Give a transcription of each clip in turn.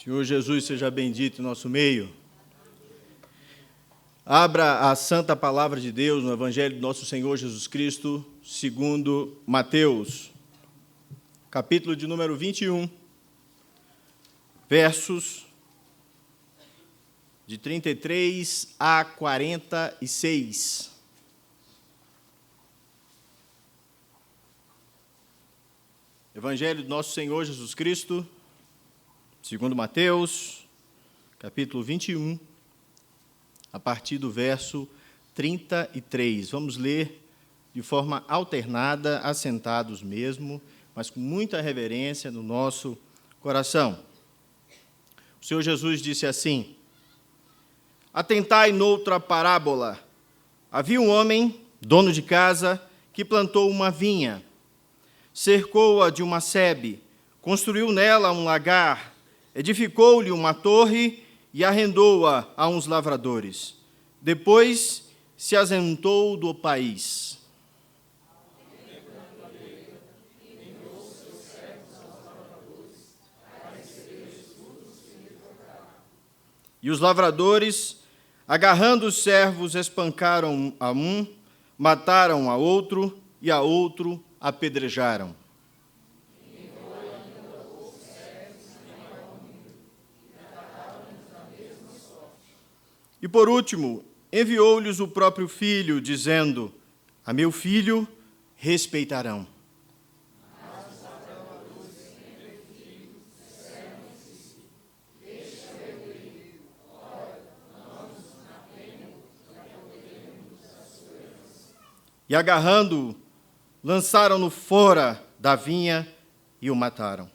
Senhor Jesus, seja bendito em nosso meio. Abra a santa palavra de Deus no Evangelho do nosso Senhor Jesus Cristo, segundo Mateus, capítulo de número 21, versos de 33 a 46. Evangelho do nosso Senhor Jesus Cristo, segundo Mateus, capítulo 21, a partir do verso 33. Vamos ler de forma alternada, assentados mesmo, mas com muita reverência no nosso coração. O Senhor Jesus disse assim: Atentai noutra parábola. Havia um homem, dono de casa, que plantou uma vinha, cercou-a de uma sebe, construiu nela um lagar, edificou-lhe uma torre e arrendou-a a uns lavradores. Depois se ausentou do país. E os lavradores, agarrando os servos, espancaram a um, mataram a outro e a outro apedrejaram. E por último, enviou-lhes o próprio filho, dizendo: A meu filho respeitarão. E agarrando-o, lançaram-no fora da vinha e o mataram.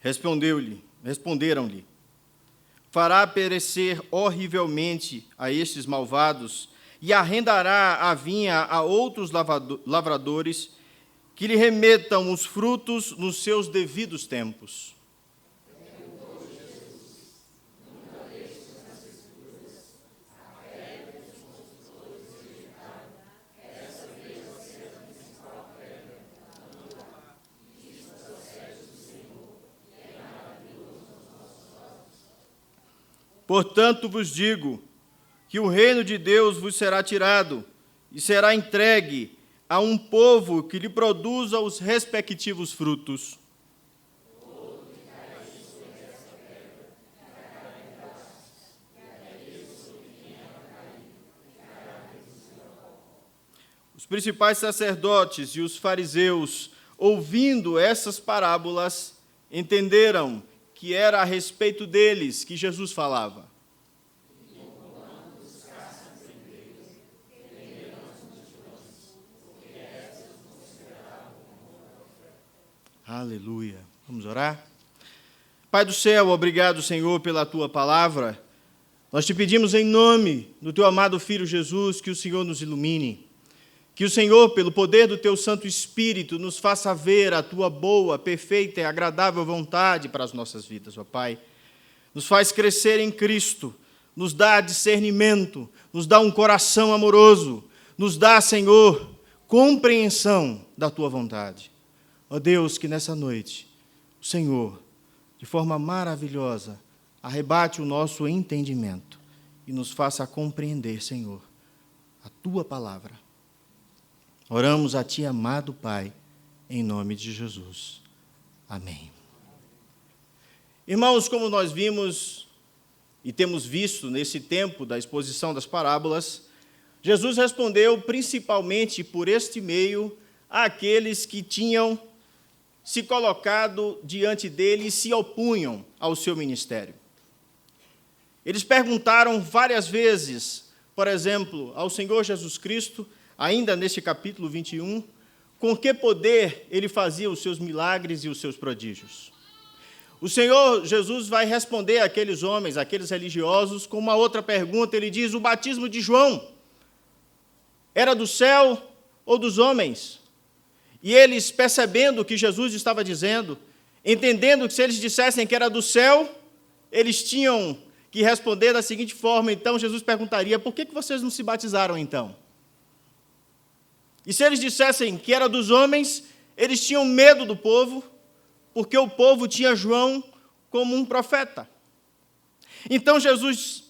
Responderam-lhe: Fará perecer horrivelmente a estes malvados e arrendará a vinha a outros lavradores que lhe remetam os frutos nos seus devidos tempos. Portanto vos digo que o reino de Deus vos será tirado e será entregue a um povo que lhe produza os respectivos frutos. Os principais sacerdotes e os fariseus, ouvindo essas parábolas, entenderam que era a respeito deles que Jesus falava. Aleluia. Vamos orar? Pai do céu, obrigado, Senhor, pela Tua palavra. Nós te pedimos em nome do Teu amado Filho Jesus que o Senhor nos ilumine. Que o Senhor, pelo poder do Teu Santo Espírito, nos faça ver a Tua boa, perfeita e agradável vontade para as nossas vidas, ó Pai. Nos faz crescer em Cristo, nos dá discernimento, nos dá um coração amoroso, nos dá, Senhor, compreensão da Tua vontade. Ó Deus, que nessa noite o Senhor, de forma maravilhosa, arrebate o nosso entendimento e nos faça compreender, Senhor, a Tua palavra. Oramos a Ti, amado Pai, em nome de Jesus. Amém. Irmãos, como nós vimos e temos visto nesse tempo da exposição das parábolas, Jesus respondeu principalmente por este meio àqueles que tinham se colocado diante dele e se opunham ao seu ministério. Eles perguntaram várias vezes, por exemplo, ao Senhor Jesus Cristo, ainda neste capítulo 21, com que poder ele fazia os seus milagres e os seus prodígios. O Senhor Jesus vai responder àqueles homens, àqueles religiosos, com uma outra pergunta. Ele diz: o batismo de João era do céu ou dos homens? E eles, percebendo o que Jesus estava dizendo, entendendo que se eles dissessem que era do céu, eles tinham que responder da seguinte forma. Então Jesus perguntaria: por que vocês não se batizaram então? E se eles dissessem que era dos homens, eles tinham medo do povo, porque o povo tinha João como um profeta. Então Jesus,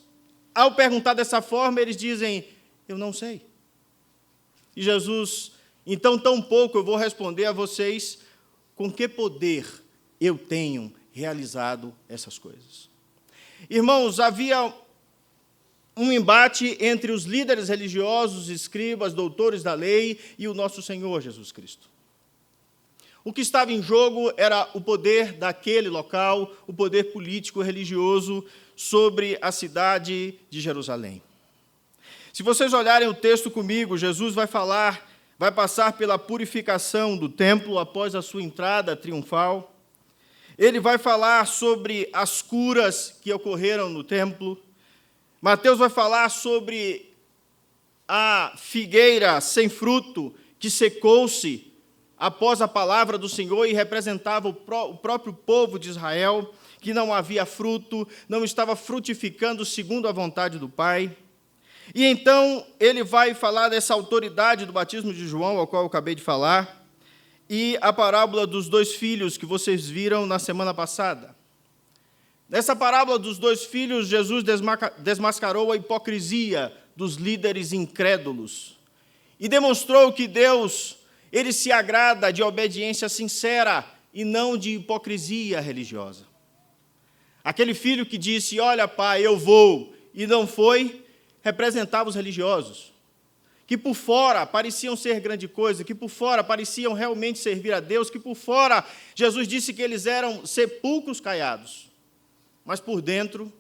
ao perguntar dessa forma, eles dizem, eu não sei. E Jesus, então tampouco eu vou responder a vocês com que poder eu tenho realizado essas coisas. Irmãos, havia um embate entre os líderes religiosos, escribas, doutores da lei e o nosso Senhor Jesus Cristo. O que estava em jogo era o poder daquele local, o poder político religioso sobre a cidade de Jerusalém. Se vocês olharem o texto comigo, Jesus vai passar pela purificação do templo após a sua entrada triunfal. Ele vai falar sobre as curas que ocorreram no templo. Mateus vai falar sobre a figueira sem fruto que secou-se após a palavra do Senhor e representava o próprio povo de Israel, que não havia fruto, não estava frutificando segundo a vontade do Pai. E então ele vai falar dessa autoridade do batismo de João, ao qual eu acabei de falar, e a parábola dos 2 filhos que vocês viram na semana passada. Nessa parábola dos 2 filhos, Jesus desmascarou a hipocrisia dos líderes incrédulos e demonstrou que Deus, ele se agrada de obediência sincera e não de hipocrisia religiosa. Aquele filho que disse, olha, pai, eu vou, e não foi, representava os religiosos, que por fora pareciam ser grande coisa, que por fora pareciam realmente servir a Deus, que por fora Jesus disse que eles eram sepulcros caiados, mas por dentro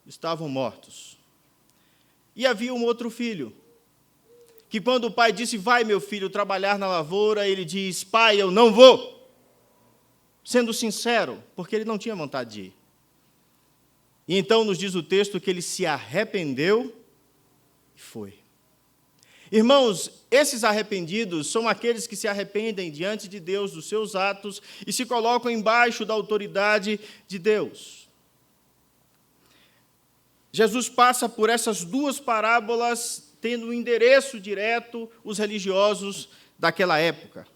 estavam mortos. E havia um outro filho, que quando o pai disse, vai, meu filho, trabalhar na lavoura, ele diz, pai, eu não vou, sendo sincero, porque ele não tinha vontade de ir. E então nos diz o texto que ele se arrependeu e foi. Irmãos, esses arrependidos são aqueles que se arrependem diante de Deus dos seus atos e se colocam embaixo da autoridade de Deus. Jesus passa por essas 2 parábolas, tendo um endereço direto os religiosos daquela época.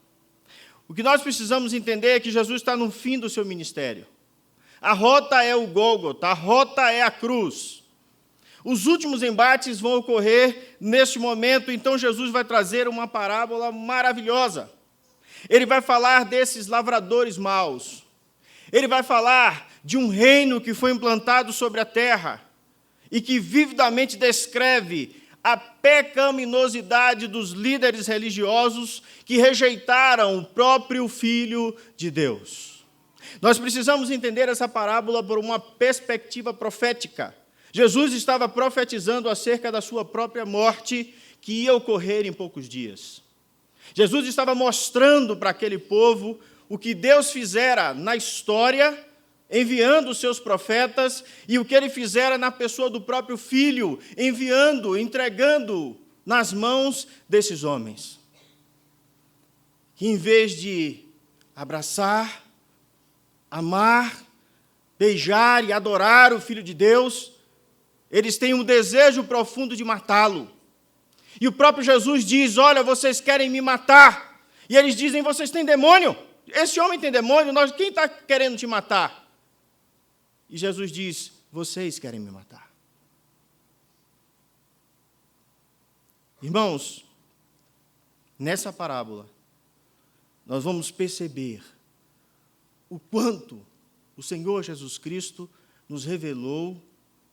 O que nós precisamos entender é que Jesus está no fim do seu ministério. A rota é o Gólgota, a rota é a cruz. Os últimos embates vão ocorrer neste momento, então Jesus vai trazer uma parábola maravilhosa. Ele vai falar desses lavradores maus. Ele vai falar de um reino que foi implantado sobre a terra e que vividamente descreve a pecaminosidade dos líderes religiosos que rejeitaram o próprio Filho de Deus. Nós precisamos entender essa parábola por uma perspectiva profética. Jesus estava profetizando acerca da sua própria morte, que ia ocorrer em poucos dias. Jesus estava mostrando para aquele povo o que Deus fizera na história, enviando os seus profetas, e o que ele fizera na pessoa do próprio Filho, enviando, entregando nas mãos desses homens. Que em vez de abraçar, amar, beijar e adorar o Filho de Deus, eles têm um desejo profundo de matá-lo. E o próprio Jesus diz, olha, vocês querem me matar. E eles dizem, vocês têm demônio? Esse homem tem demônio? Quem está querendo te matar? E Jesus diz, vocês querem me matar. Irmãos, nessa parábola, nós vamos perceber o quanto o Senhor Jesus Cristo nos revelou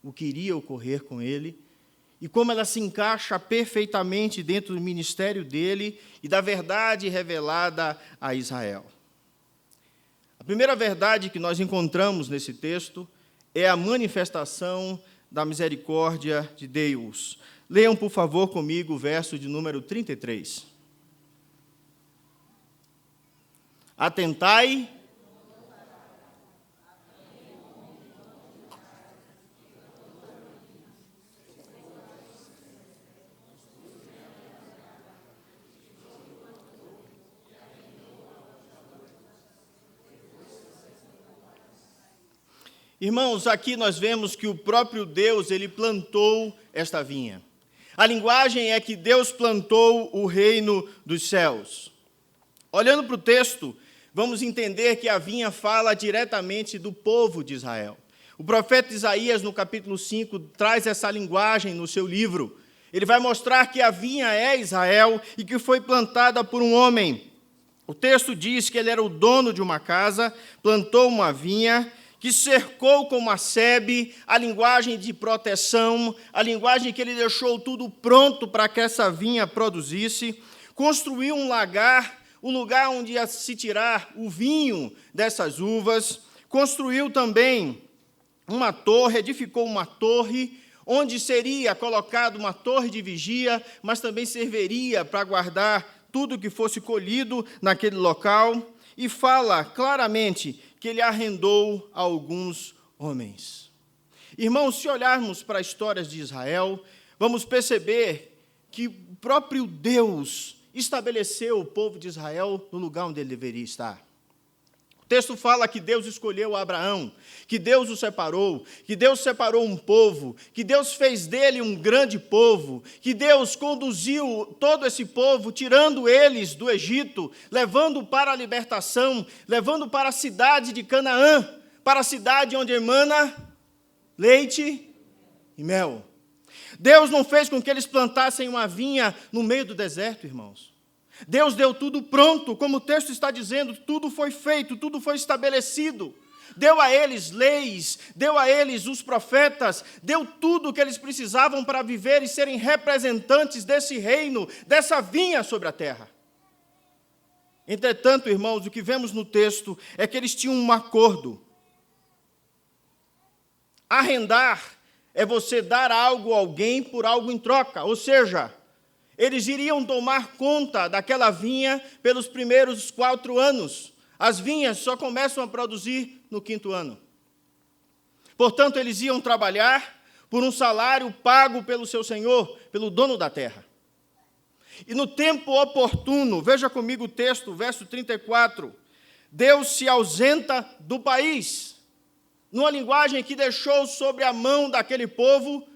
o que iria ocorrer com ele e como ela se encaixa perfeitamente dentro do ministério dele e da verdade revelada a Israel. A primeira verdade que nós encontramos nesse texto é a manifestação da misericórdia de Deus. Leiam, por favor, comigo o verso de número 33. Atentai. Irmãos, aqui nós vemos que o próprio Deus, ele plantou esta vinha. A linguagem é que Deus plantou o reino dos céus. Olhando para o texto, vamos entender que a vinha fala diretamente do povo de Israel. O profeta Isaías, no capítulo 5, traz essa linguagem no seu livro. Ele vai mostrar que a vinha é Israel e que foi plantada por um homem. O texto diz que ele era o dono de uma casa, plantou uma vinha, que cercou com uma sebe, a linguagem de proteção, a linguagem que ele deixou tudo pronto para que essa vinha produzisse, construiu um lagar, um lugar onde ia se tirar o vinho dessas uvas, construiu também uma torre, edificou uma torre, onde seria colocado uma torre de vigia, mas também serviria para guardar tudo que fosse colhido naquele local, e fala claramente que ele arrendou a alguns homens. Irmãos, se olharmos para as histórias de Israel, vamos perceber que o próprio Deus estabeleceu o povo de Israel no lugar onde ele deveria estar. O texto fala que Deus escolheu Abraão, que Deus o separou, que Deus separou um povo, que Deus fez dele um grande povo, que Deus conduziu todo esse povo, tirando eles do Egito, levando para a libertação, levando para a cidade de Canaã, para a cidade onde emana leite e mel. Deus não fez com que eles plantassem uma vinha no meio do deserto, irmãos. Deus deu tudo pronto, como o texto está dizendo, tudo foi feito, tudo foi estabelecido. Deu a eles leis, deu a eles os profetas, deu tudo o que eles precisavam para viver e serem representantes desse reino, dessa vinha sobre a terra. Entretanto, irmãos, o que vemos no texto é que eles tinham um acordo. Arrendar é você dar algo a alguém por algo em troca, ou seja, eles iriam tomar conta daquela vinha pelos primeiros 4 anos. As vinhas só começam a produzir no 5º ano. Portanto, eles iam trabalhar por um salário pago pelo seu senhor, pelo dono da terra. E no tempo oportuno, veja comigo o texto, verso 34, Deus se ausenta do país, numa linguagem que deixou sobre a mão daquele povo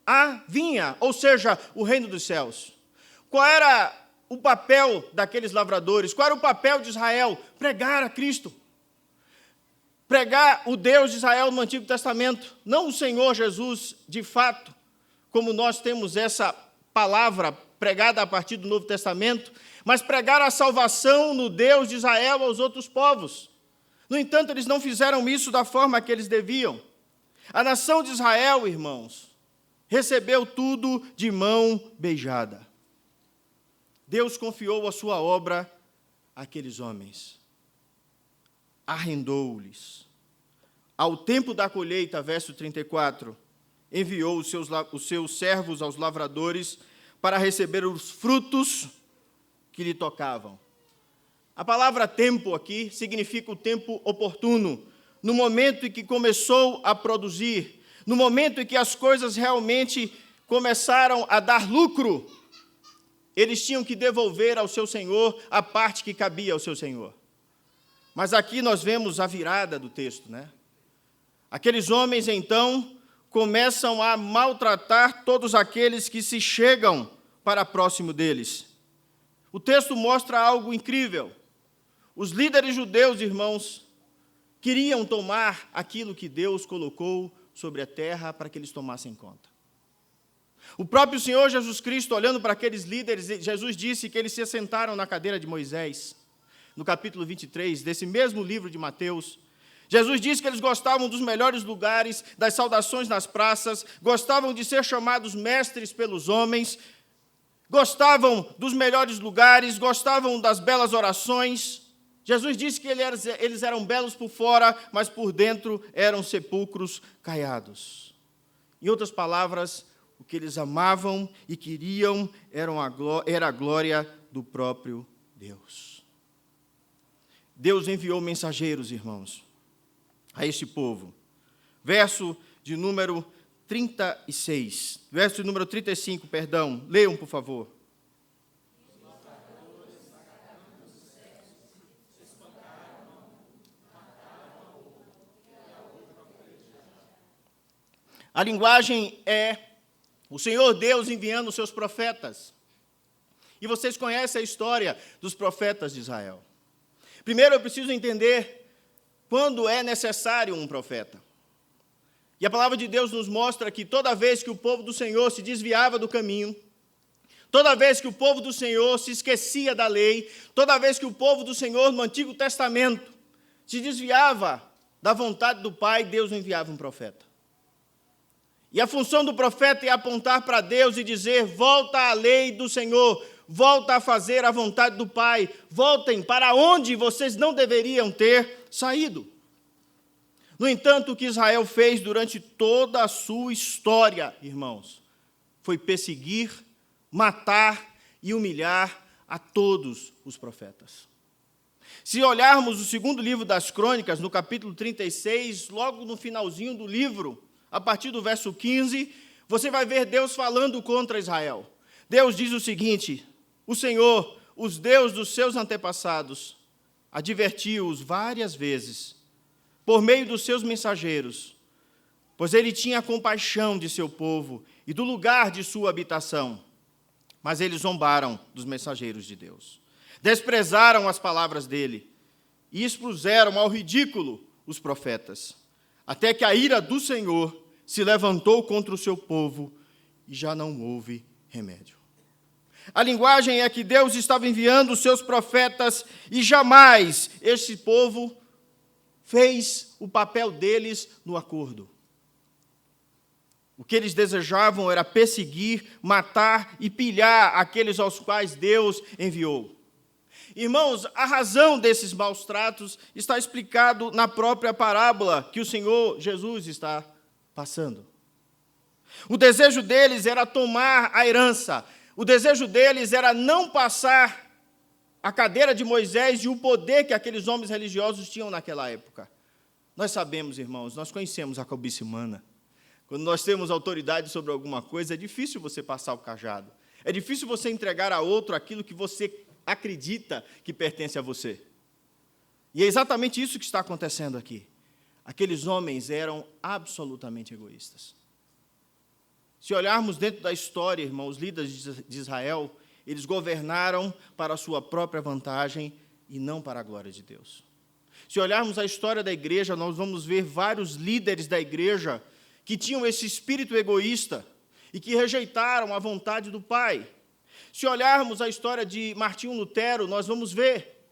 a vinha, ou seja, o reino dos céus. Qual era o papel daqueles lavradores? Qual era o papel de Israel? Pregar a Cristo. Pregar o Deus de Israel no Antigo Testamento. Não o Senhor Jesus, de fato, como nós temos essa palavra pregada a partir do Novo Testamento, mas pregar a salvação no Deus de Israel aos outros povos. No entanto, eles não fizeram isso da forma que eles deviam. A nação de Israel, irmãos, recebeu tudo de mão beijada. Deus confiou a sua obra àqueles homens. Arrendou-lhes. Ao tempo da colheita, verso 34, enviou os seus servos aos lavradores para receber os frutos que lhe tocavam. A palavra tempo aqui significa o tempo oportuno, no momento em que começou a produzir, no momento em que as coisas realmente começaram a dar lucro, eles tinham que devolver ao seu senhor a parte que cabia ao seu senhor. Mas aqui nós vemos a virada do texto, né? Aqueles homens, então, começam a maltratar todos aqueles que se chegam para próximo deles. O texto mostra algo incrível. Os líderes judeus, irmãos, queriam tomar aquilo que Deus colocou sobre a terra para que eles tomassem conta. O próprio Senhor Jesus Cristo, olhando para aqueles líderes, Jesus disse que eles se assentaram na cadeira de Moisés, no capítulo 23, desse mesmo livro de Mateus. Jesus disse que eles gostavam dos melhores lugares, das saudações nas praças, gostavam de ser chamados mestres pelos homens, gostavam dos melhores lugares, gostavam das belas orações. Jesus disse que eles eram belos por fora, mas por dentro eram sepulcros caiados. Em outras palavras, o que eles amavam e queriam era a glória do próprio Deus. Deus enviou mensageiros, irmãos, a este povo. Verso de número 35, perdão. Leiam, por favor. A linguagem é O Senhor Deus enviando os seus profetas. E vocês conhecem a história dos profetas de Israel. Primeiro eu preciso entender quando é necessário um profeta. E a palavra de Deus nos mostra que toda vez que o povo do Senhor se desviava do caminho, toda vez que o povo do Senhor se esquecia da lei, toda vez que o povo do Senhor no Antigo Testamento se desviava da vontade do Pai, Deus enviava um profeta. E a função do profeta é apontar para Deus e dizer: volta à lei do Senhor, volta a fazer a vontade do Pai, voltem para onde vocês não deveriam ter saído. No entanto, o que Israel fez durante toda a sua história, irmãos, foi perseguir, matar e humilhar a todos os profetas. Se olharmos o segundo livro das Crônicas, no capítulo 36, logo no finalzinho do livro, a partir do verso 15, você vai ver Deus falando contra Israel. Deus diz o seguinte: o Senhor, os Deus dos seus antepassados, advertiu-os várias vezes, por meio dos seus mensageiros, pois ele tinha compaixão de seu povo e do lugar de sua habitação. Mas eles zombaram dos mensageiros de Deus, desprezaram as palavras dele e expuseram ao ridículo os profetas, até que a ira do Senhor se levantou contra o seu povo e já não houve remédio. A linguagem é que Deus estava enviando os seus profetas e jamais esse povo fez o papel deles no acordo. O que eles desejavam era perseguir, matar e pilhar aqueles aos quais Deus enviou. Irmãos, a razão desses maus tratos está explicado na própria parábola que o Senhor Jesus está passando. O desejo deles era tomar a herança. O desejo deles era não passar a cadeira de Moisés e o poder que aqueles homens religiosos tinham naquela época. Nós sabemos, irmãos, nós conhecemos a cobiça humana. Quando nós temos autoridade sobre alguma coisa, é difícil você passar o cajado. É difícil você entregar a outro aquilo que você acredita que pertence a você. E é exatamente isso que está acontecendo aqui. Aqueles homens eram absolutamente egoístas. Se olharmos dentro da história, irmãos, os líderes de Israel, eles governaram para a sua própria vantagem e não para a glória de Deus. Se olharmos a história da igreja, nós vamos ver vários líderes da igreja que tinham esse espírito egoísta e que rejeitaram a vontade do Pai. Se olharmos a história de Martinho Lutero, nós vamos ver,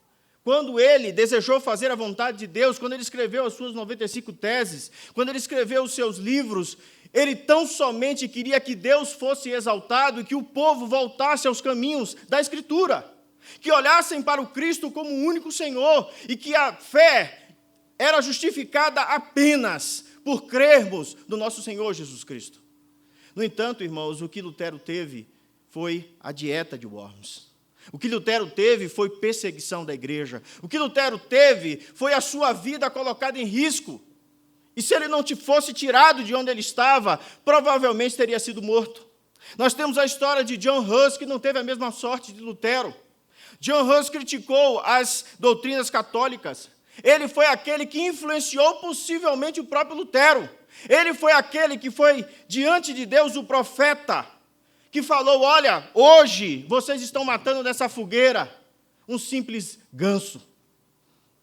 quando ele desejou fazer a vontade de Deus, quando ele escreveu as suas 95 teses, quando ele escreveu os seus livros, ele tão somente queria que Deus fosse exaltado e que o povo voltasse aos caminhos da Escritura, que olhassem para o Cristo como o único Senhor e que a fé era justificada apenas por crermos no nosso Senhor Jesus Cristo. No entanto, irmãos, o que Lutero teve foi a dieta de Worms. O que Lutero teve foi perseguição da igreja. O que Lutero teve foi a sua vida colocada em risco. E se ele não fosse tirado de onde ele estava, provavelmente teria sido morto. Nós temos a história de John Hus, que não teve a mesma sorte de Lutero. John Hus criticou as doutrinas católicas. Ele foi aquele que influenciou possivelmente o próprio Lutero. Ele foi aquele que foi diante de Deus o profeta, que falou: olha, hoje vocês estão matando nessa fogueira um simples ganso.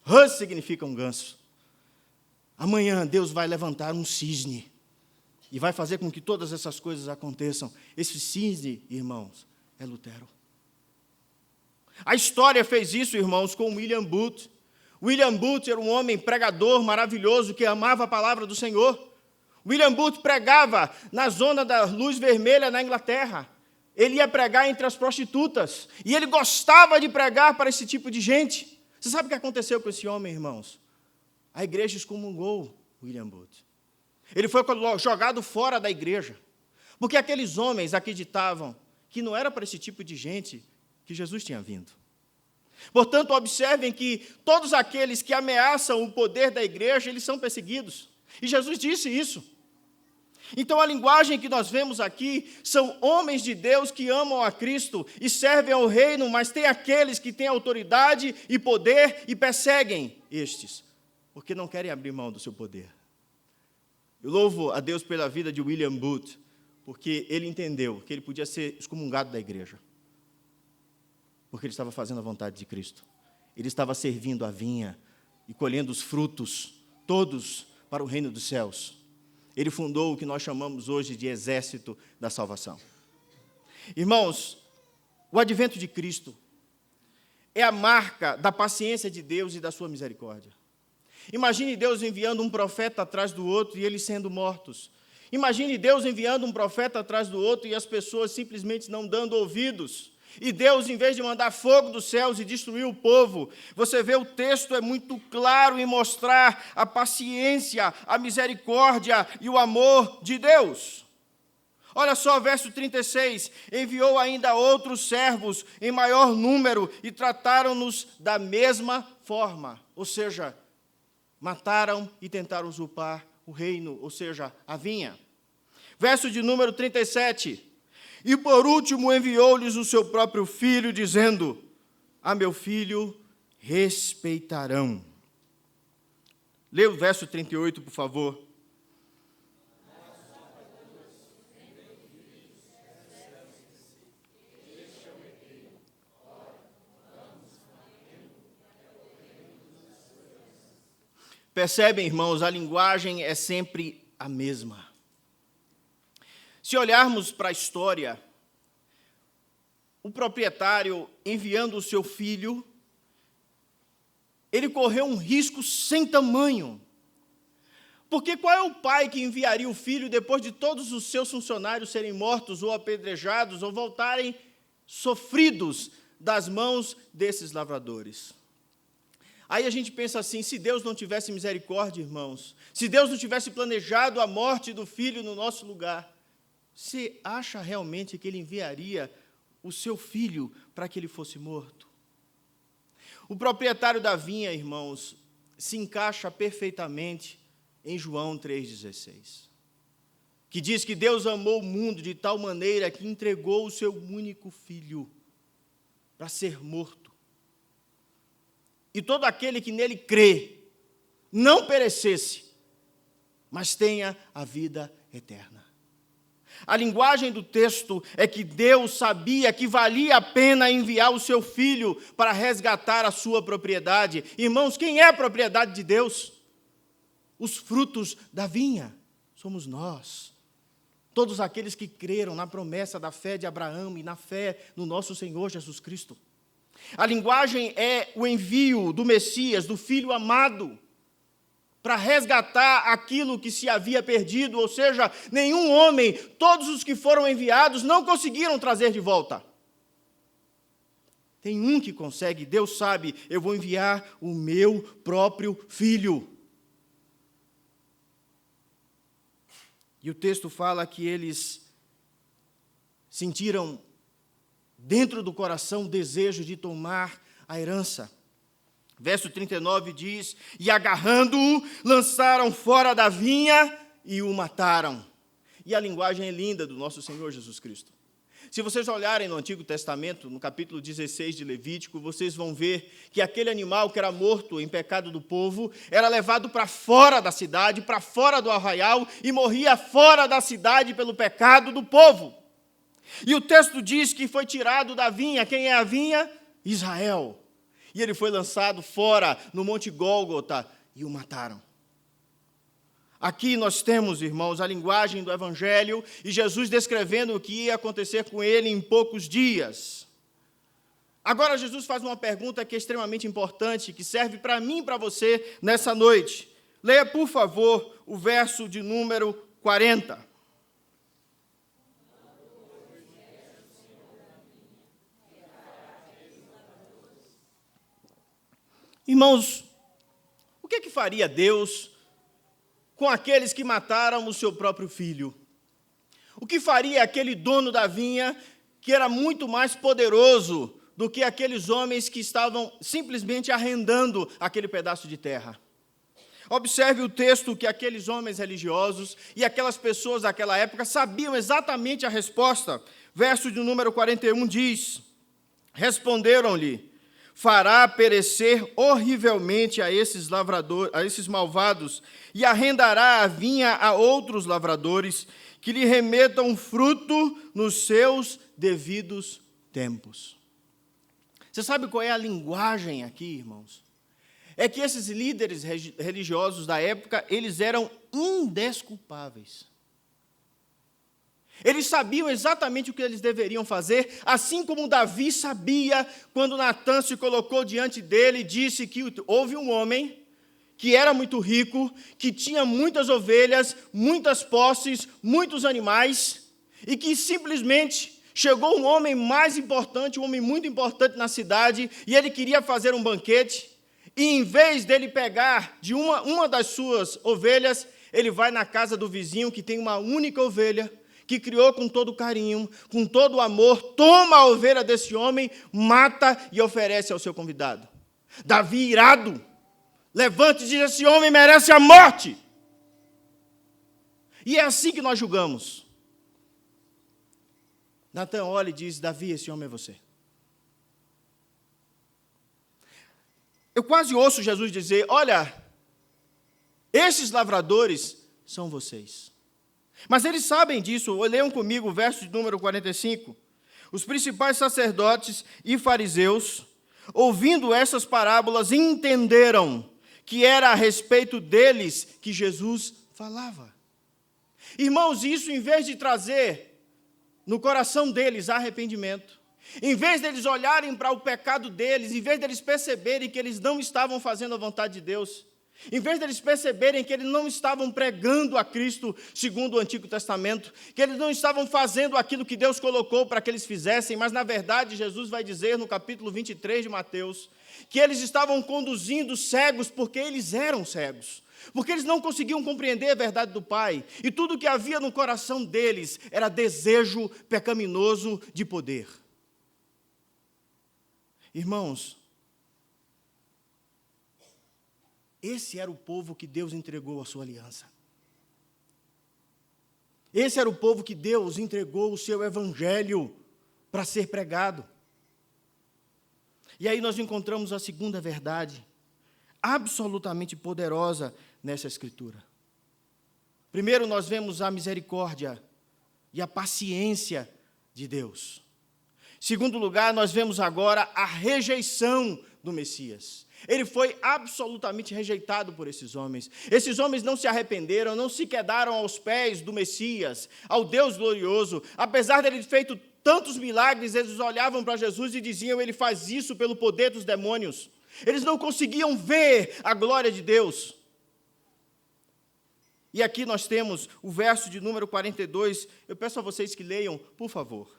Hus significa um ganso. Amanhã Deus vai levantar um cisne e vai fazer com que todas essas coisas aconteçam. Esse cisne, irmãos, é Lutero. A história fez isso, irmãos, com William Booth. William Booth era um homem pregador maravilhoso que amava a palavra do Senhor. William Booth pregava na zona da luz vermelha na Inglaterra. Ele ia pregar entre as prostitutas. E ele gostava de pregar para esse tipo de gente. Você sabe o que aconteceu com esse homem, irmãos? A igreja excomungou William Booth. Ele foi jogado fora da igreja. Porque aqueles homens acreditavam que não era para esse tipo de gente que Jesus tinha vindo. Portanto, observem que todos aqueles que ameaçam o poder da igreja, eles são perseguidos. E Jesus disse isso. Então, a linguagem que nós vemos aqui são homens de Deus que amam a Cristo e servem ao reino, mas tem aqueles que têm autoridade e poder e perseguem estes, porque não querem abrir mão do seu poder. Eu louvo a Deus pela vida de William Booth, porque ele entendeu que ele podia ser excomungado da igreja, porque ele estava fazendo a vontade de Cristo. Ele estava servindo a vinha e colhendo os frutos, todos para o reino dos céus. Ele fundou o que nós chamamos hoje de exército da salvação. Irmãos, o advento de Cristo é a marca da paciência de Deus e da sua misericórdia. Imagine Deus enviando um profeta atrás do outro e eles sendo mortos. Imagine Deus enviando um profeta atrás do outro e as pessoas simplesmente não dando ouvidos. E Deus, em vez de mandar fogo dos céus e destruir o povo, você vê o texto é muito claro em mostrar a paciência, a misericórdia e o amor de Deus. Olha só, verso 36, enviou ainda outros servos em maior número e trataram-nos da mesma forma, ou seja, mataram e tentaram usurpar o reino, ou seja, a vinha. Verso de número 37, e por último enviou-lhes o seu próprio filho, dizendo, a meu filho respeitarão. Leia o verso 38, por favor. Percebem, irmãos, a linguagem é sempre a mesma. Se olharmos para a história, o proprietário enviando o seu filho, ele correu um risco sem tamanho. Porque qual é o pai que enviaria o filho depois de todos os seus funcionários serem mortos ou apedrejados ou voltarem sofridos das mãos desses lavradores? Aí a gente pensa assim, se Deus não tivesse misericórdia, irmãos, se Deus não tivesse planejado a morte do filho no nosso lugar, você acha realmente que ele enviaria o seu filho para que ele fosse morto? O proprietário da vinha, irmãos, se encaixa perfeitamente em João 3,16, que diz que Deus amou o mundo de tal maneira que entregou o seu único filho para ser morto. E todo aquele que nele crê, não perecesse, mas tenha a vida eterna. A linguagem do texto é que Deus sabia que valia a pena enviar o seu filho para resgatar a sua propriedade. Irmãos, quem é a propriedade de Deus? Os frutos da vinha, somos nós. Todos aqueles que creram na promessa da fé de Abraão e na fé no nosso Senhor Jesus Cristo. A linguagem é o envio do Messias, do Filho amado, para resgatar aquilo que se havia perdido, ou seja, nenhum homem, todos os que foram enviados não conseguiram trazer de volta. Tem um que consegue, Deus sabe, eu vou enviar o meu próprio Filho. E o texto fala que eles sentiram dentro do coração o desejo de tomar a herança. Verso 39 diz, e agarrando-o, lançaram fora da vinha e o mataram. E a linguagem é linda do nosso Senhor Jesus Cristo. Se vocês olharem no Antigo Testamento, no capítulo 16 de Levítico, vocês vão ver que aquele animal que era morto em pecado do povo, era levado para fora da cidade, para fora do arraial, e morria fora da cidade pelo pecado do povo. E o texto diz que foi tirado da vinha. Quem é a vinha? Israel. E ele foi lançado fora no Monte Gólgota e o mataram. Aqui nós temos, irmãos, a linguagem do Evangelho e Jesus descrevendo o que ia acontecer com ele em poucos dias. Agora Jesus faz uma pergunta que é extremamente importante, que serve para mim e para você nessa noite. Leia, por favor, o verso de número 40. Irmãos, o que faria Deus com aqueles que mataram o seu próprio filho? O que faria aquele dono da vinha, que era muito mais poderoso do que aqueles homens que estavam simplesmente arrendando aquele pedaço de terra? Observe o texto que aqueles homens religiosos e aquelas pessoas daquela época sabiam exatamente a resposta. Verso de número 41 diz, responderam-lhe, fará perecer horrivelmente a esses lavradores, a esses malvados, e arrendará a vinha a outros lavradores, que lhe remetam fruto nos seus devidos tempos. Você sabe qual é a linguagem aqui, irmãos? É que esses líderes religiosos da época, eles eram indesculpáveis. Eles sabiam exatamente o que eles deveriam fazer, assim como Davi sabia quando Natã se colocou diante dele e disse que houve um homem que era muito rico, que tinha muitas ovelhas, muitas posses, muitos animais, e que simplesmente chegou um homem mais importante, um homem muito importante na cidade, e ele queria fazer um banquete, e em vez dele pegar de uma das suas ovelhas, ele vai na casa do vizinho que tem uma única ovelha, que criou com todo carinho, com todo amor, toma a ovelha desse homem, mata e oferece ao seu convidado. Davi, irado, levanta e diz: esse homem merece a morte. E é assim que nós julgamos. Natã olha e diz: Davi, esse homem é você. Eu quase ouço Jesus dizer: olha, esses lavradores são vocês. Mas eles sabem disso. Leiam comigo o verso de número 45. Os principais sacerdotes e fariseus, ouvindo essas parábolas, entenderam que era a respeito deles que Jesus falava. Irmãos, isso, em vez de trazer no coração deles arrependimento, em vez deles olharem para o pecado deles, em vez deles perceberem que eles não estavam fazendo a vontade de Deus, em vez deles perceberem que eles não estavam pregando a Cristo segundo o Antigo Testamento, que eles não estavam fazendo aquilo que Deus colocou para que eles fizessem, mas, na verdade, Jesus vai dizer no capítulo 23 de Mateus, que eles estavam conduzindo cegos porque eles eram cegos, porque eles não conseguiam compreender a verdade do Pai, e tudo o que havia no coração deles era desejo pecaminoso de poder. Irmãos, esse era o povo que Deus entregou a sua aliança. Esse era o povo que Deus entregou o seu evangelho para ser pregado. E aí nós encontramos a segunda verdade, absolutamente poderosa nessa Escritura. Primeiro, nós vemos a misericórdia e a paciência de Deus. Segundo lugar, nós vemos agora a rejeição do Messias. Ele foi absolutamente rejeitado por esses homens. Esses homens não se arrependeram, não se quedaram aos pés do Messias, ao Deus glorioso. Apesar de ele ter feito tantos milagres, eles olhavam para Jesus e diziam: ele faz isso pelo poder dos demônios. Eles não conseguiam ver a glória de Deus. E aqui nós temos o verso de número 42. Eu peço a vocês que leiam, por favor.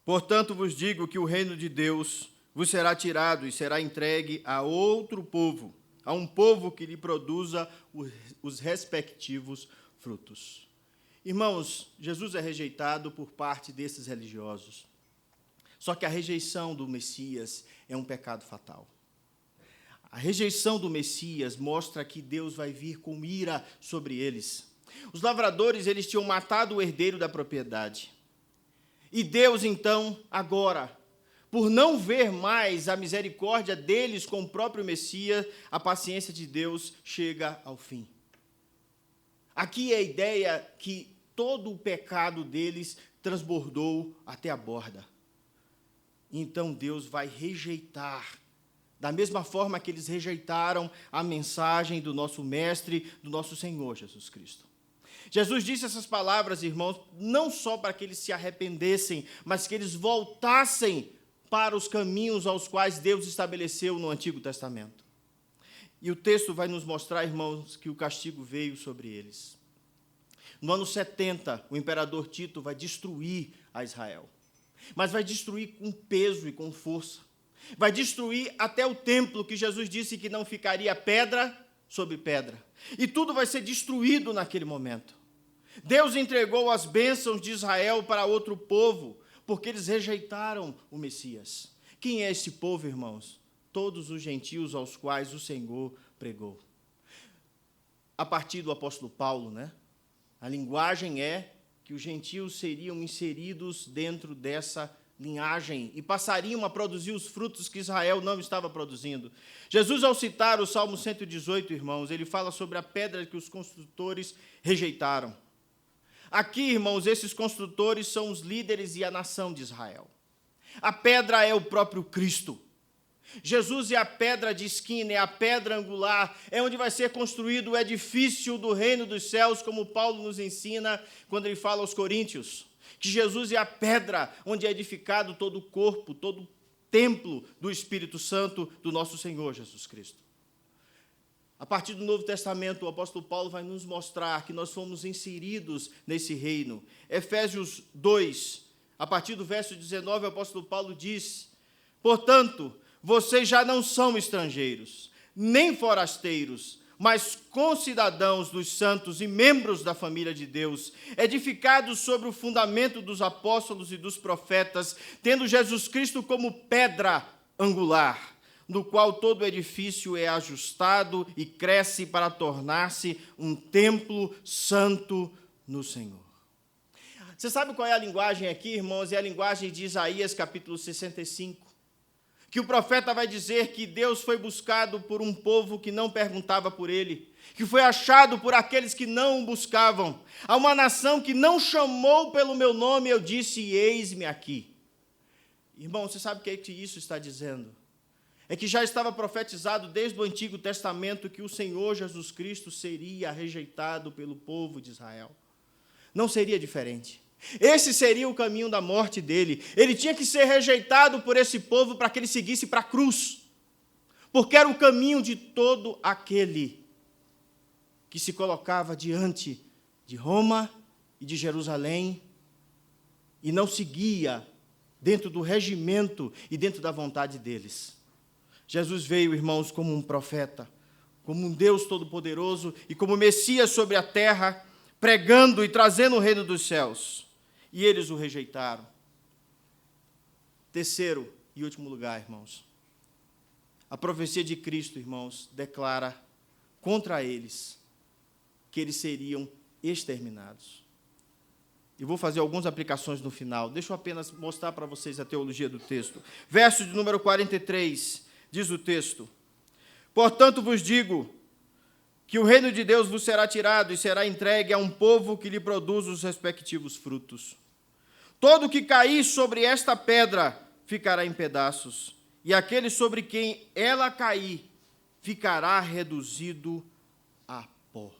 Portanto, vos digo que o reino de Deus vos será tirado e será entregue a outro povo, a um povo que lhe produza os respectivos frutos. Irmãos, Jesus é rejeitado por parte desses religiosos. Só que a rejeição do Messias é um pecado fatal. A rejeição do Messias mostra que Deus vai vir com ira sobre eles. Os lavradores, eles tinham matado o herdeiro da propriedade. E Deus, então, agora, por não ver mais a misericórdia deles com o próprio Messias, a paciência de Deus chega ao fim. Aqui é a ideia que todo o pecado deles transbordou até a borda. Então Deus vai rejeitar, da mesma forma que eles rejeitaram a mensagem do nosso Mestre, do nosso Senhor Jesus Cristo. Jesus disse essas palavras, irmãos, não só para que eles se arrependessem, mas que eles voltassem para os caminhos aos quais Deus estabeleceu no Antigo Testamento. E o texto vai nos mostrar, irmãos, que o castigo veio sobre eles. No ano 70, o imperador Tito vai destruir a Israel, mas vai destruir com peso e com força. Vai destruir até o templo, que Jesus disse que não ficaria pedra sobre pedra. E tudo vai ser destruído naquele momento. Deus entregou as bênçãos de Israel para outro povo, porque eles rejeitaram o Messias. Quem é esse povo, irmãos? Todos os gentios aos quais o Senhor pregou. a partir do apóstolo Paulo, né? A linguagem é que os gentios seriam inseridos dentro dessa linhagem e passariam a produzir os frutos que Israel não estava produzindo. Jesus, ao citar o Salmo 118, irmãos, ele fala sobre a pedra que os construtores rejeitaram. Aqui, irmãos, esses construtores são os líderes e a nação de Israel. A pedra é o próprio Cristo. Jesus é a pedra de esquina, é a pedra angular, é onde vai ser construído o edifício do reino dos céus, como Paulo nos ensina quando ele fala aos Coríntios, que Jesus é a pedra onde é edificado todo o corpo, todo o templo do Espírito Santo do nosso Senhor Jesus Cristo. A partir do Novo Testamento, o apóstolo Paulo vai nos mostrar que nós fomos inseridos nesse reino. Efésios 2, a partir do verso 19, o apóstolo Paulo diz: portanto, vocês já não são estrangeiros, nem forasteiros, mas concidadãos dos santos e membros da família de Deus, edificados sobre o fundamento dos apóstolos e dos profetas, tendo Jesus Cristo como pedra angular, no qual todo edifício é ajustado e cresce para tornar-se um templo santo no Senhor. Você sabe qual é a linguagem aqui, irmãos? É a linguagem de Isaías, capítulo 65. Que o profeta vai dizer que Deus foi buscado por um povo que não perguntava por ele, que foi achado por aqueles que não o buscavam. A uma nação que não chamou pelo meu nome, eu disse, eis-me aqui. Irmão, você sabe o que é que isso está dizendo? É que já estava profetizado desde o Antigo Testamento que o Senhor Jesus Cristo seria rejeitado pelo povo de Israel. Não seria diferente. Esse seria o caminho da morte dele. Ele tinha que ser rejeitado por esse povo para que ele seguisse para a cruz. Porque era o caminho de todo aquele que se colocava diante de Roma e de Jerusalém e não seguia dentro do regimento e dentro da vontade deles. Jesus veio, irmãos, como um profeta, como um Deus todo-poderoso e como Messias sobre a terra, pregando e trazendo o reino dos céus. E eles o rejeitaram. Terceiro e último lugar, irmãos. A profecia de Cristo, irmãos, declara contra eles que eles seriam exterminados. E vou fazer algumas aplicações no final. Deixa eu apenas mostrar para vocês a teologia do texto. Verso de número 43, diz o texto: portanto vos digo que o reino de Deus vos será tirado e será entregue a um povo que lhe produz os respectivos frutos. Todo que cair sobre esta pedra ficará em pedaços, e aquele sobre quem ela cair ficará reduzido a pó.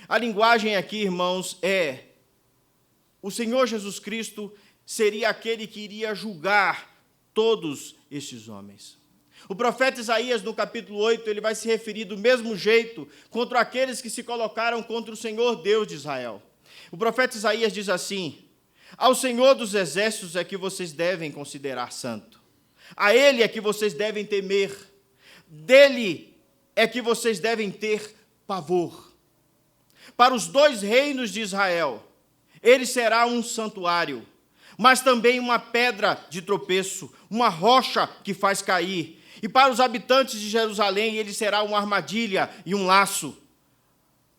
A linguagem aqui, irmãos, é: o Senhor Jesus Cristo seria aquele que iria julgar todos estes homens. O profeta Isaías, no capítulo 8, ele vai se referir do mesmo jeito contra aqueles que se colocaram contra o Senhor Deus de Israel. O profeta Isaías diz assim: ao Senhor dos exércitos é que vocês devem considerar santo. A Ele é que vocês devem temer. Dele é que vocês devem ter pavor. Para os dois reinos de Israel, ele será um santuário, mas também uma pedra de tropeço, uma rocha que faz cair. E para os habitantes de Jerusalém, ele será uma armadilha e um laço.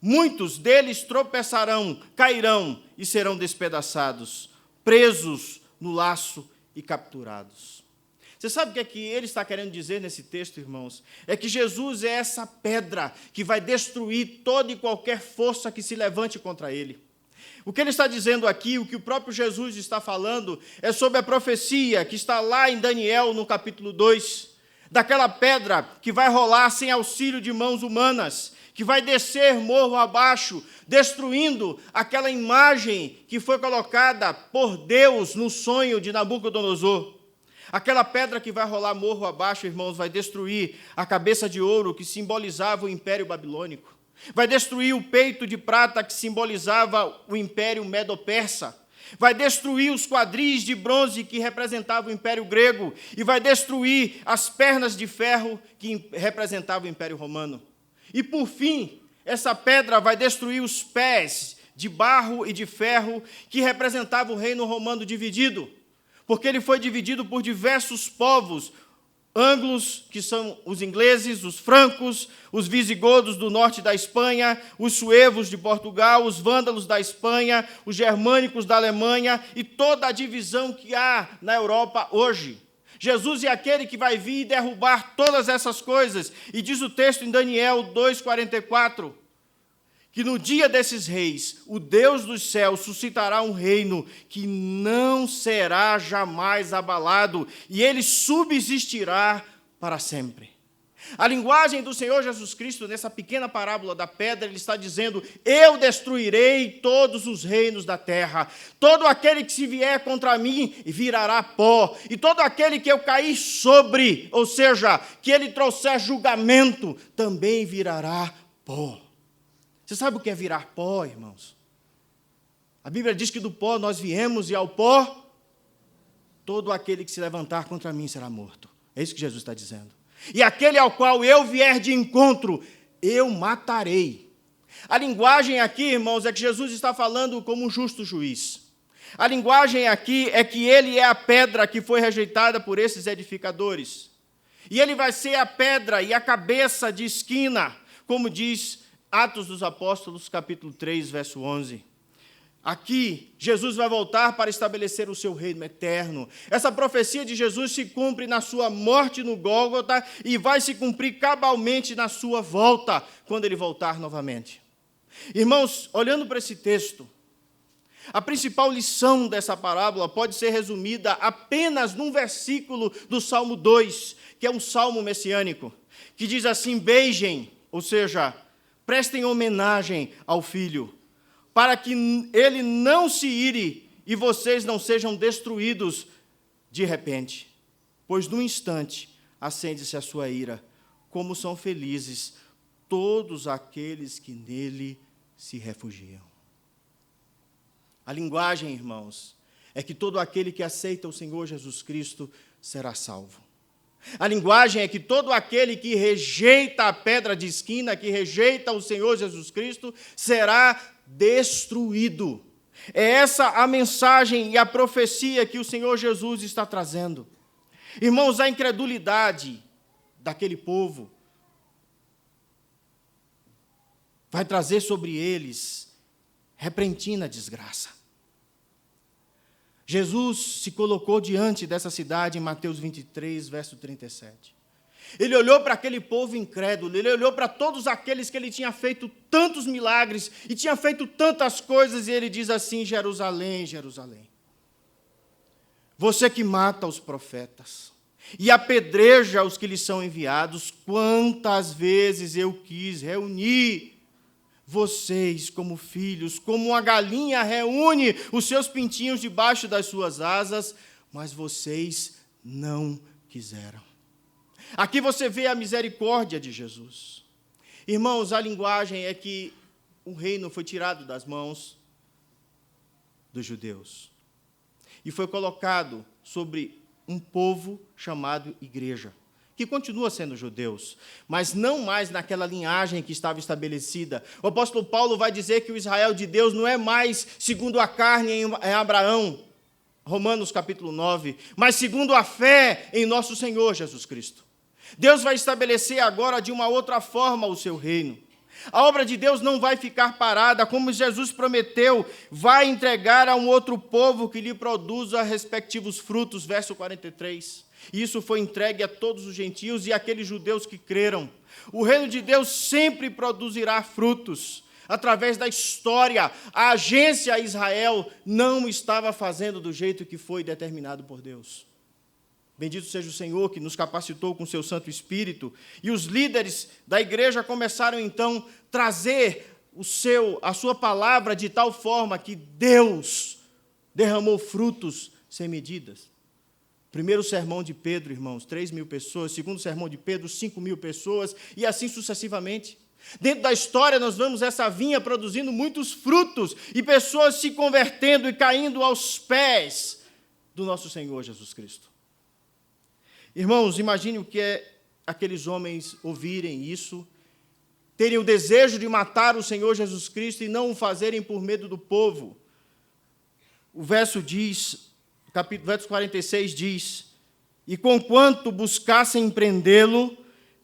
Muitos deles tropeçarão, cairão e serão despedaçados, presos no laço e capturados. Você sabe o que é que ele está querendo dizer nesse texto, irmãos? É que Jesus é essa pedra que vai destruir toda e qualquer força que se levante contra ele. O que ele está dizendo aqui, o que o próprio Jesus está falando, é sobre a profecia que está lá em Daniel, no capítulo 2, daquela pedra que vai rolar sem auxílio de mãos humanas, que vai descer morro abaixo, destruindo aquela imagem que foi colocada por Deus no sonho de Nabucodonosor. Aquela pedra que vai rolar morro abaixo, irmãos, vai destruir a cabeça de ouro que simbolizava o Império Babilônico. Vai destruir o peito de prata que simbolizava o Império Medo-Persa. Vai destruir os quadris de bronze que representavam o Império Grego. E vai destruir as pernas de ferro que representavam o Império Romano. E, por fim, essa pedra vai destruir os pés de barro e de ferro que representavam o reino romano dividido, porque ele foi dividido por diversos povos, anglos, que são os ingleses, os francos, os visigodos do norte da Espanha, os suevos de Portugal, os vândalos da Espanha, os germânicos da Alemanha e toda a divisão que há na Europa hoje. Jesus é aquele que vai vir e derrubar todas essas coisas. E diz o texto em Daniel 2,44, que no dia desses reis, o Deus dos céus suscitará um reino que não será jamais abalado, e ele subsistirá para sempre. A linguagem do Senhor Jesus Cristo, nessa pequena parábola da pedra, ele está dizendo: eu destruirei todos os reinos da terra. Todo aquele que se vier contra mim virará pó. E todo aquele que eu cair sobre, ou seja, que ele trouxer julgamento, também virará pó. Você sabe o que é virar pó, irmãos? A Bíblia diz que do pó nós viemos e ao pó todo aquele que se levantar contra mim será morto. É isso que Jesus está dizendo. E aquele ao qual eu vier de encontro, eu matarei. A linguagem aqui, irmãos, é que Jesus está falando como um justo juiz. A linguagem aqui é que ele é a pedra que foi rejeitada por esses edificadores. E ele vai ser a pedra e a cabeça de esquina, como diz Atos dos Apóstolos, capítulo 3, verso 11. Aqui, Jesus vai voltar para estabelecer o seu reino eterno. Essa profecia de Jesus se cumpre na sua morte no Gólgota e vai se cumprir cabalmente na sua volta, quando ele voltar novamente. Irmãos, olhando para esse texto, a principal lição dessa parábola pode ser resumida apenas num versículo do Salmo 2, que é um salmo messiânico, que diz assim: beijem, ou seja, prestem homenagem ao Filho, para que ele não se ire e vocês não sejam destruídos de repente. Pois num instante acende-se a sua ira. Como são felizes todos aqueles que nele se refugiam. A linguagem, irmãos, é que todo aquele que aceita o Senhor Jesus Cristo será salvo. A linguagem é que todo aquele que rejeita a pedra de esquina, que rejeita o Senhor Jesus Cristo, será destruído. É essa a mensagem e a profecia que o Senhor Jesus está trazendo. Irmãos, a incredulidade daquele povo vai trazer sobre eles repentina desgraça. Jesus se colocou diante dessa cidade em Mateus 23, verso 37. Ele olhou para aquele povo incrédulo, ele olhou para todos aqueles que ele tinha feito tantos milagres e tinha feito tantas coisas, e ele diz assim: Jerusalém, Jerusalém, você que mata os profetas e apedreja os que lhes são enviados, quantas vezes eu quis reunir vocês como filhos, como uma galinha reúne os seus pintinhos debaixo das suas asas, mas vocês não quiseram. Aqui você vê a misericórdia de Jesus. Irmãos, a linguagem é que o reino foi tirado das mãos dos judeus e foi colocado sobre um povo chamado igreja, que continua sendo judeus, mas não mais naquela linhagem que estava estabelecida. O apóstolo Paulo vai dizer que o Israel de Deus não é mais segundo a carne em Abraão, Romanos capítulo 9, mas segundo a fé em nosso Senhor Jesus Cristo. Deus vai estabelecer agora de uma outra forma o seu reino. A obra de Deus não vai ficar parada, como Jesus prometeu, vai entregar a um outro povo que lhe produza respectivos frutos, verso 43. Isso foi entregue a todos os gentios e àqueles judeus que creram. O reino de Deus sempre produzirá frutos. Através da história, a agência Israel não estava fazendo do jeito que foi determinado por Deus. Bendito seja o Senhor que nos capacitou com o seu Santo Espírito. E os líderes da igreja começaram então a trazer a sua palavra de tal forma que Deus derramou frutos sem medidas. Primeiro sermão de Pedro, irmãos, 3.000 pessoas. Segundo sermão de Pedro, 5.000 pessoas. E assim sucessivamente. Dentro da história nós vemos essa vinha produzindo muitos frutos e pessoas se convertendo e caindo aos pés do nosso Senhor Jesus Cristo. Irmãos, imagine o que é aqueles homens ouvirem isso, terem o desejo de matar o Senhor Jesus Cristo e não o fazerem por medo do povo. O verso 46 diz: e conquanto buscassem prendê-lo,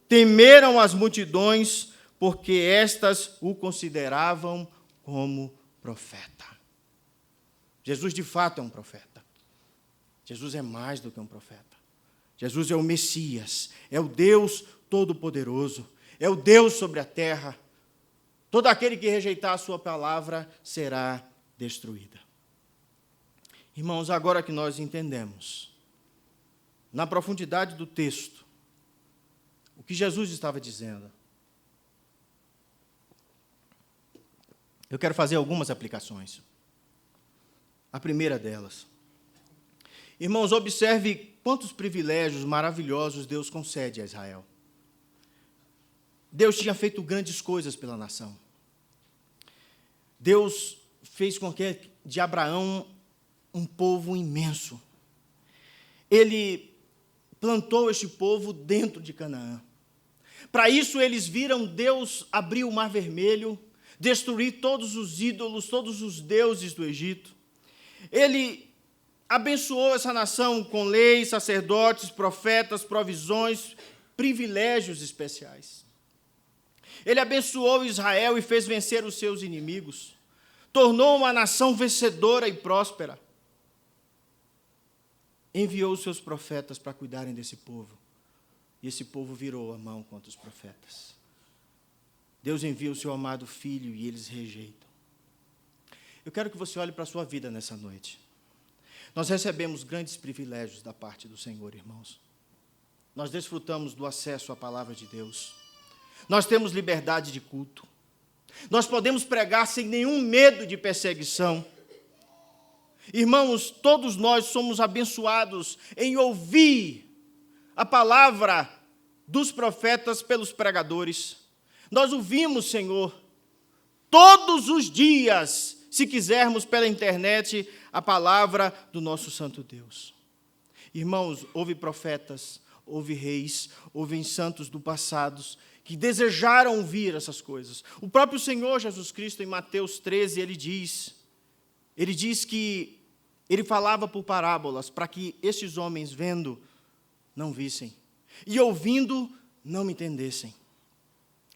temeram as multidões, porque estas o consideravam como profeta. Jesus de fato é um profeta. Jesus é mais do que um profeta. Jesus é o Messias, é o Deus Todo-Poderoso, é o Deus sobre a terra. Todo aquele que rejeitar a sua palavra será destruída. Irmãos, agora que nós entendemos, na profundidade do texto, o que Jesus estava dizendo, eu quero fazer algumas aplicações. A primeira delas. Irmãos, observe quantos privilégios maravilhosos Deus concede a Israel. Deus tinha feito grandes coisas pela nação. Deus fez com que de Abraão um povo imenso. Ele plantou este povo dentro de Canaã. Para isso, eles viram Deus abrir o Mar Vermelho, destruir todos os ídolos, todos os deuses do Egito. Ele abençoou essa nação com leis, sacerdotes, profetas, provisões, privilégios especiais. Ele abençoou Israel e fez vencer os seus inimigos. Tornou uma nação vencedora e próspera. Enviou os seus profetas para cuidarem desse povo. E esse povo virou a mão contra os profetas. Deus envia o seu amado Filho e eles rejeitam. Eu quero que você olhe para a sua vida nessa noite. Nós recebemos grandes privilégios da parte do Senhor, irmãos. Nós desfrutamos do acesso à palavra de Deus. Nós temos liberdade de culto. Nós podemos pregar sem nenhum medo de perseguição. Irmãos, todos nós somos abençoados em ouvir a palavra dos profetas pelos pregadores. Nós ouvimos, Senhor, todos os dias, se quisermos pela internet, a palavra do nosso Santo Deus. Irmãos, houve profetas, houve reis, houve santos do passado que desejaram ouvir essas coisas. O próprio Senhor Jesus Cristo, em Mateus 13, ele diz que ele falava por parábolas para que estes homens, vendo, não vissem, e ouvindo, não me entendessem.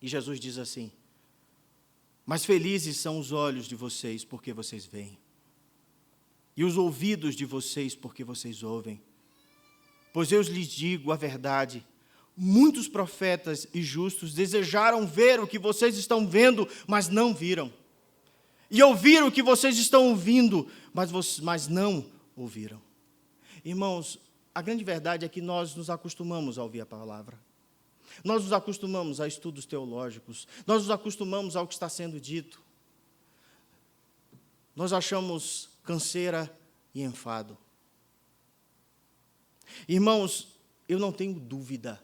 E Jesus diz assim: mas felizes são os olhos de vocês, porque vocês veem, e os ouvidos de vocês, porque vocês ouvem. Pois eu lhes digo a verdade, muitos profetas e justos desejaram ver o que vocês estão vendo, mas não viram. E ouvir o que vocês estão ouvindo, mas não ouviram. Irmãos, a grande verdade é que nós nos acostumamos a ouvir a palavra. Nós nos acostumamos a estudos teológicos. Nós nos acostumamos ao que está sendo dito. Nós achamos canseira e enfado. Irmãos, eu não tenho dúvida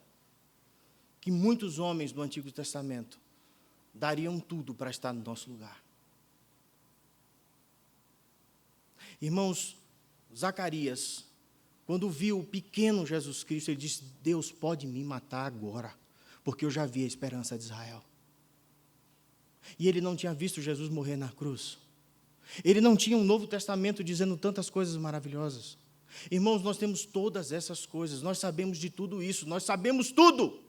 que muitos homens do Antigo Testamento dariam tudo para estar no nosso lugar. Irmãos, Zacarias, quando viu o pequeno Jesus Cristo, ele disse: Deus pode me matar agora, porque eu já vi a esperança de Israel. E ele não tinha visto Jesus morrer na cruz. Ele não tinha um Novo Testamento dizendo tantas coisas maravilhosas. Irmãos, nós temos todas essas coisas, nós sabemos de tudo isso, nós sabemos tudo.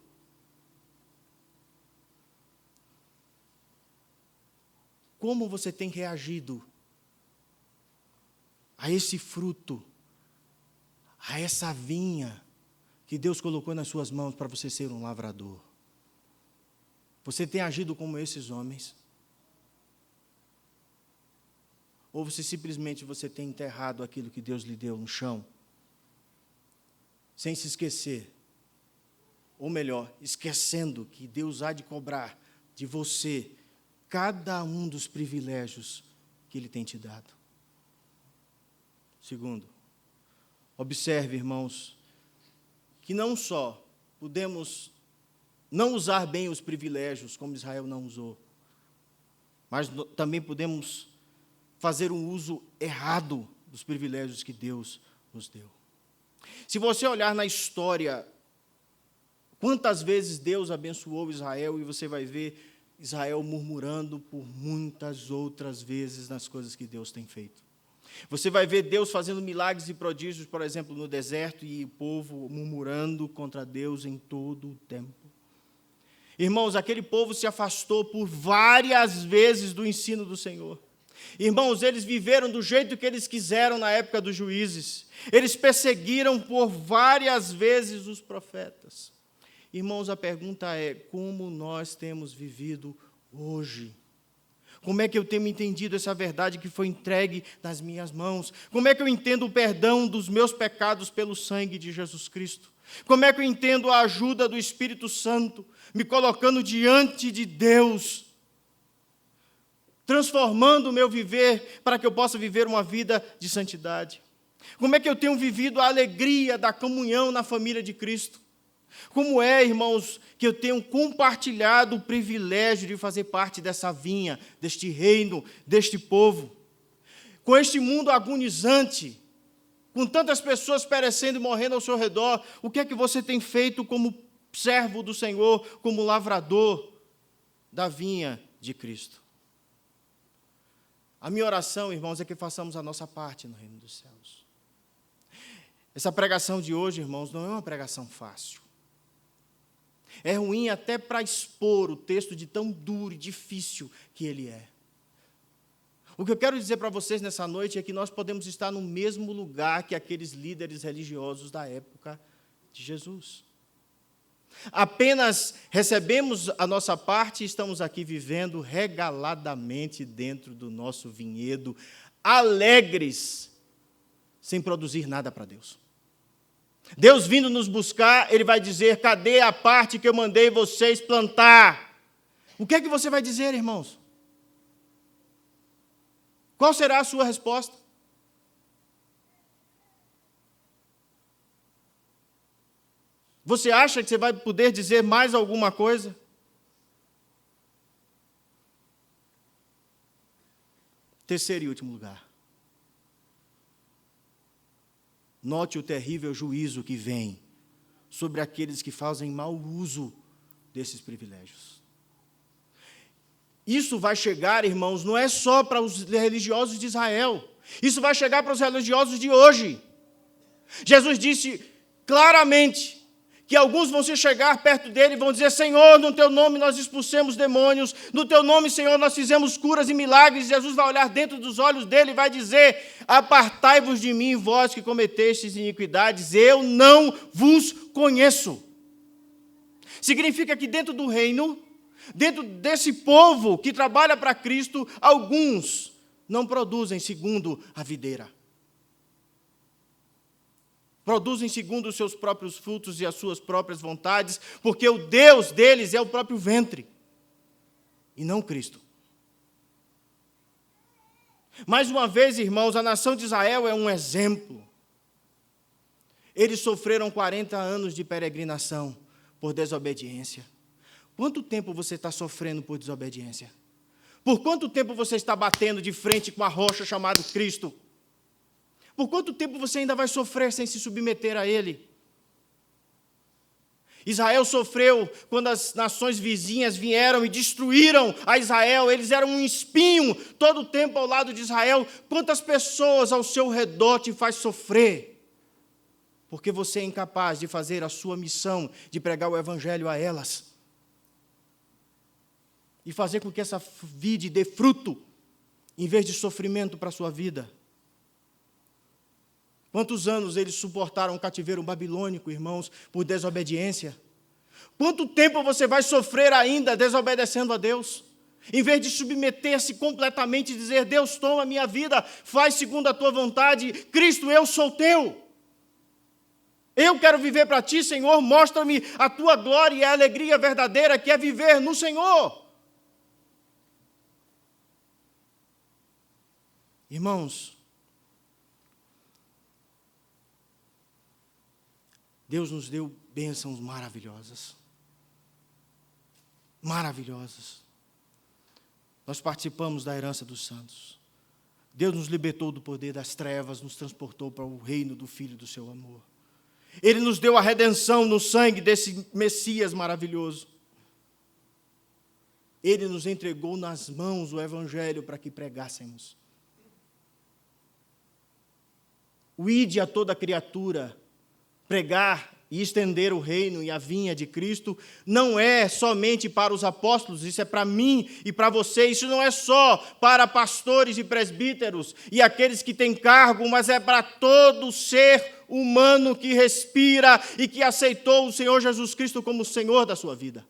Como você tem reagido a esse fruto, a essa vinha que Deus colocou nas suas mãos para você ser um lavrador? Você tem agido como esses homens? Ou você simplesmente tem enterrado aquilo que Deus lhe deu no chão, sem se esquecer, ou melhor, esquecendo que Deus há de cobrar de você cada um dos privilégios que Ele tem te dado? Segundo, observe, irmãos, que não só podemos não usar bem os privilégios, como Israel não usou, mas também podemos fazer um uso errado dos privilégios que Deus nos deu. Se você olhar na história, quantas vezes Deus abençoou Israel, e você vai ver Israel murmurando por muitas outras vezes nas coisas que Deus tem feito. Você vai ver Deus fazendo milagres e prodígios, por exemplo, no deserto, e o povo murmurando contra Deus em todo o tempo. Irmãos, aquele povo se afastou por várias vezes do ensino do Senhor. Irmãos, eles viveram do jeito que eles quiseram na época dos juízes. Eles perseguiram por várias vezes os profetas. Irmãos, a pergunta é: como nós temos vivido hoje? Como é que eu tenho entendido essa verdade que foi entregue nas minhas mãos? Como é que eu entendo o perdão dos meus pecados pelo sangue de Jesus Cristo? Como é que eu entendo a ajuda do Espírito Santo me colocando diante de Deus, transformando o meu viver para que eu possa viver uma vida de santidade? Como é que eu tenho vivido a alegria da comunhão na família de Cristo? Como é, irmãos, que eu tenho compartilhado o privilégio de fazer parte dessa vinha, deste reino, deste povo? Com este mundo agonizante, com tantas pessoas perecendo e morrendo ao seu redor, o que é que você tem feito como servo do Senhor, como lavrador da vinha de Cristo? A minha oração, irmãos, é que façamos a nossa parte no reino dos céus. Essa pregação de hoje, irmãos, não é uma pregação fácil. É ruim até para expor o texto de tão duro e difícil que ele é. O que eu quero dizer para vocês nessa noite é que nós podemos estar no mesmo lugar que aqueles líderes religiosos da época de Jesus. Apenas recebemos a nossa parte e estamos aqui vivendo regaladamente dentro do nosso vinhedo, alegres, sem produzir nada para Deus. Deus vindo nos buscar, Ele vai dizer: cadê a parte que eu mandei vocês plantar? O que é que você vai dizer, irmãos? Qual será a sua resposta? Você acha que você vai poder dizer mais alguma coisa? Terceiro e último lugar. Note o terrível juízo que vem sobre aqueles que fazem mau uso desses privilégios. Isso vai chegar, irmãos, não é só para os religiosos de Israel. Isso vai chegar para os religiosos de hoje. Jesus disse claramente que alguns vão se chegar perto dele e vão dizer: Senhor, no teu nome nós expulsamos demônios, no teu nome, Senhor, nós fizemos curas e milagres. Jesus vai olhar dentro dos olhos dele e vai dizer: apartai-vos de mim, vós que cometestes iniquidades, eu não vos conheço. Significa que dentro do reino, dentro desse povo que trabalha para Cristo, alguns não produzem segundo a videira. Produzem segundo os seus próprios frutos e as suas próprias vontades, porque o Deus deles é o próprio ventre, e não Cristo. Mais uma vez, irmãos, a nação de Israel é um exemplo. Eles sofreram 40 anos de peregrinação por desobediência. Quanto tempo você está sofrendo por desobediência? Por quanto tempo você está batendo de frente com a rocha chamada Cristo? Por quanto tempo você ainda vai sofrer sem se submeter a Ele? Israel sofreu quando as nações vizinhas vieram e destruíram a Israel. Eles eram um espinho todo o tempo ao lado de Israel. Quantas pessoas ao seu redor te faz sofrer? Porque você é incapaz de fazer a sua missão de pregar o Evangelho a elas. E fazer com que essa vida dê fruto, em vez de sofrimento para a sua vida. Quantos anos eles suportaram o cativeiro babilônico, irmãos, por desobediência? Quanto tempo você vai sofrer ainda desobedecendo a Deus? Em vez de submeter-se completamente e dizer: Deus, toma a minha vida, faz segundo a tua vontade, Cristo, eu sou teu. Eu quero viver para ti, Senhor, mostra-me a tua glória e a alegria verdadeira que é viver no Senhor. Irmãos, Deus nos deu bênçãos maravilhosas. Maravilhosas. Nós participamos da herança dos santos. Deus nos libertou do poder das trevas, nos transportou para o reino do Filho do seu amor. Ele nos deu a redenção no sangue desse Messias maravilhoso. Ele nos entregou nas mãos o Evangelho para que pregássemos. o ide a toda criatura, pregar e estender o reino e a vinha de Cristo, não é somente para os apóstolos, isso é para mim e para você, isso não é só para pastores e presbíteros e aqueles que têm cargo, mas é para todo ser humano que respira e que aceitou o Senhor Jesus Cristo como Senhor da sua vida.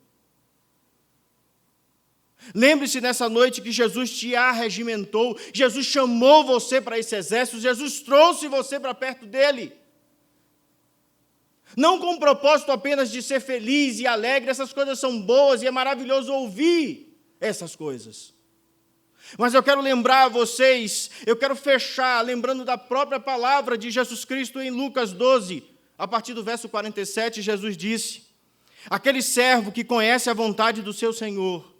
Lembre-se nessa noite que Jesus te arregimentou, Jesus chamou você para esse exército, Jesus trouxe você para perto dele. Não com o propósito apenas de ser feliz e alegre, essas coisas são boas e é maravilhoso ouvir essas coisas. Mas eu quero lembrar a vocês, eu quero fechar lembrando da própria palavra de Jesus Cristo em Lucas 12, a partir do verso 47, Jesus disse: aquele servo que conhece a vontade do seu Senhor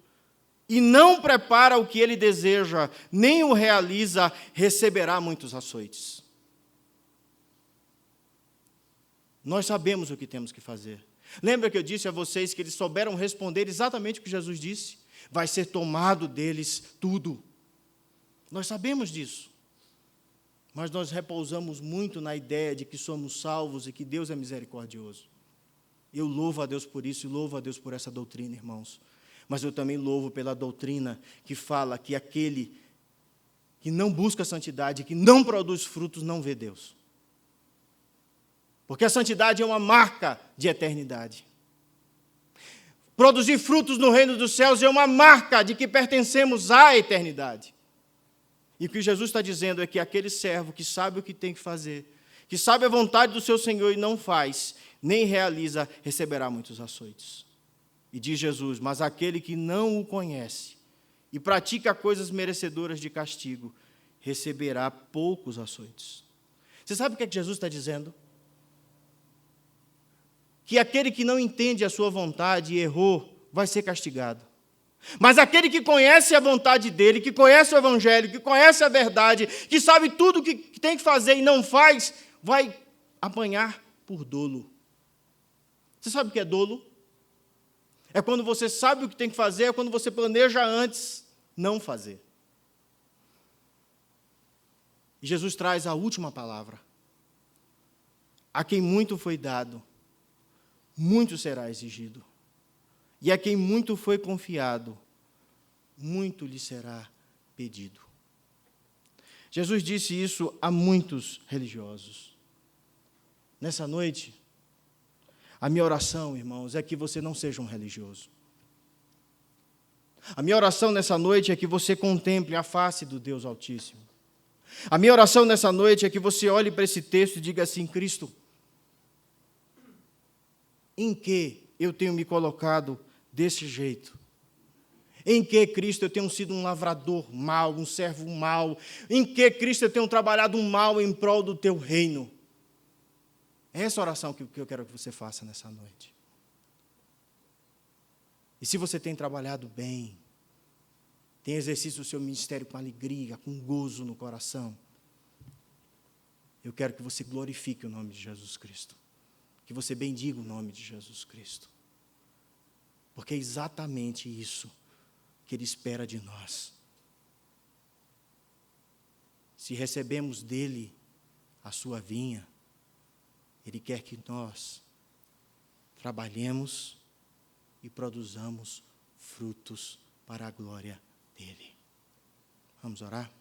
e não prepara o que ele deseja, nem o realiza, receberá muitos açoites. Nós sabemos o que temos que fazer. Lembra que eu disse a vocês que eles souberam responder exatamente o que Jesus disse? Vai ser tomado deles tudo. Nós sabemos disso. Mas nós repousamos muito na ideia de que somos salvos e que Deus é misericordioso. Eu louvo a Deus por isso e louvo a Deus por essa doutrina, irmãos. Mas eu também louvo pela doutrina que fala que aquele que não busca santidade, que não produz frutos, não vê Deus. Porque a santidade é uma marca de eternidade. Produzir frutos no reino dos céus é uma marca de que pertencemos à eternidade. E o que Jesus está dizendo é que aquele servo que sabe o que tem que fazer, que sabe a vontade do seu Senhor e não faz, nem realiza, receberá muitos açoites. E diz Jesus: mas aquele que não o conhece e pratica coisas merecedoras de castigo, receberá poucos açoites. Você sabe o que é que Jesus está dizendo? Que aquele que não entende a sua vontade e errou, vai ser castigado. Mas aquele que conhece a vontade dele, que conhece o Evangelho, que conhece a verdade, que sabe tudo o que tem que fazer e não faz, vai apanhar por dolo. Você sabe o que é dolo? É quando você sabe o que tem que fazer, é quando você planeja antes não fazer. E Jesus traz a última palavra. A quem muito foi dado, muito será exigido. E a quem muito foi confiado, muito lhe será pedido. Jesus disse isso a muitos religiosos. Nessa noite, a minha oração, irmãos, é que você não seja um religioso. A minha oração nessa noite é que você contemple a face do Deus Altíssimo. A minha oração nessa noite é que você olhe para esse texto e diga assim: Cristo, em que eu tenho me colocado desse jeito? Em que, Cristo, eu tenho sido um lavrador mau, um servo mau? Em que, Cristo, eu tenho trabalhado mal em prol do teu reino? É essa oração que eu quero que você faça nessa noite. E se você tem trabalhado bem, tem exercido o seu ministério com alegria, com gozo no coração, eu quero que você glorifique o nome de Jesus Cristo. Que você bendiga o nome de Jesus Cristo. Porque é exatamente isso que Ele espera de nós. Se recebemos dEle a sua vinha, Ele quer que nós trabalhemos e produzamos frutos para a glória dEle. Vamos orar?